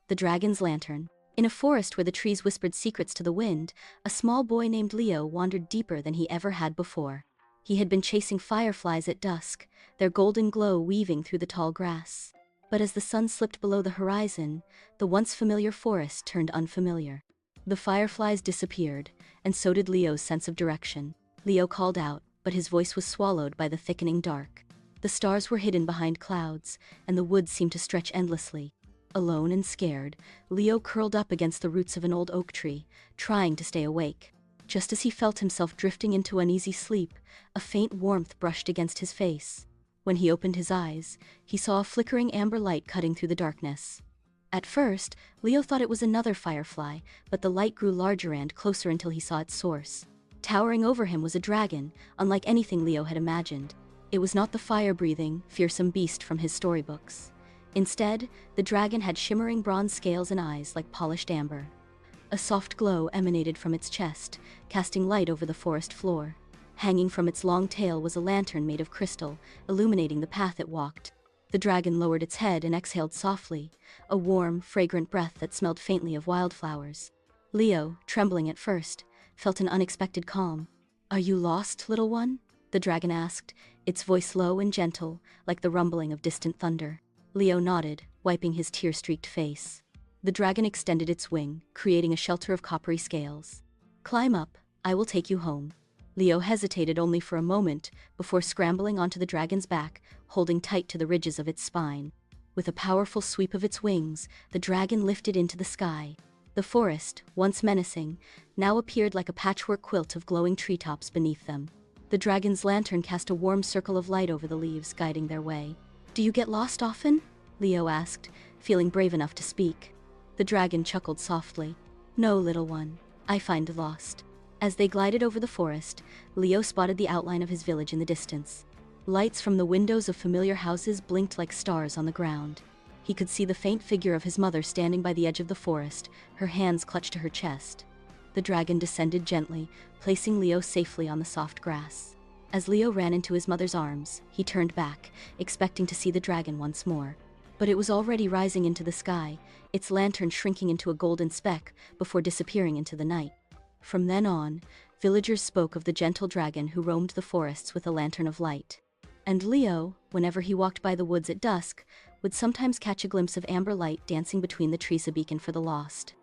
The Dragon's Lantern. In a forest where the trees whispered secrets to the wind, a small boy named Leo wandered deeper than he ever had before. He had been chasing fireflies at dusk, their golden glow weaving through the tall grass. But as the sun slipped below the horizon, the once familiar forest turned unfamiliar. The fireflies disappeared, and so did Leo's sense of direction. Leo called out, but his voice was swallowed by the thickening dark. The stars were hidden behind clouds, and the woods seemed to stretch endlessly. Alone and scared, Leo curled up against the roots of an old oak tree, trying to stay awake. Just as he felt himself drifting into uneasy sleep, a faint warmth brushed against his face. When he opened his eyes, he saw a flickering amber light cutting through the darkness. At first, Leo thought it was another firefly, but the light grew larger and closer until he saw its source. Towering over him was a dragon, unlike anything Leo had imagined. It was not the fire-breathing, fearsome beast from his storybooks. Instead, the dragon had shimmering bronze scales and eyes like polished amber. A soft glow emanated from its chest, casting light over the forest floor. Hanging from its long tail was a lantern made of crystal, illuminating the path it walked. The dragon lowered its head and exhaled softly, a warm, fragrant breath that smelled faintly of wildflowers. Leo, trembling at first, felt an unexpected calm. "Are you lost, little one?" the dragon asked, its voice low and gentle, like the rumbling of distant thunder. Leo nodded, wiping his tear-streaked face. The dragon extended its wing, creating a shelter of coppery scales. "Climb up, I will take you home." Leo hesitated only for a moment before scrambling onto the dragon's back, holding tight to the ridges of its spine. With a powerful sweep of its wings, the dragon lifted into the sky. The forest, once menacing, now appeared like a patchwork quilt of glowing treetops beneath them. The dragon's lantern cast a warm circle of light over the leaves, guiding their way. "Do you get lost often?" Leo asked, feeling brave enough to speak. The dragon chuckled softly. "No, little one, I find lost." As they glided over the forest, Leo spotted the outline of his village in the distance. Lights from the windows of familiar houses blinked like stars on the ground. He could see the faint figure of his mother standing by the edge of the forest, her hands clutched to her chest. The dragon descended gently, placing Leo safely on the soft grass. As Leo ran into his mother's arms, he turned back, expecting to see the dragon once more. But it was already rising into the sky, its lantern shrinking into a golden speck before disappearing into the night. From then on, villagers spoke of the gentle dragon who roamed the forests with a lantern of light. And Leo, whenever he walked by the woods at dusk, would sometimes catch a glimpse of amber light dancing between the trees, a beacon for the lost.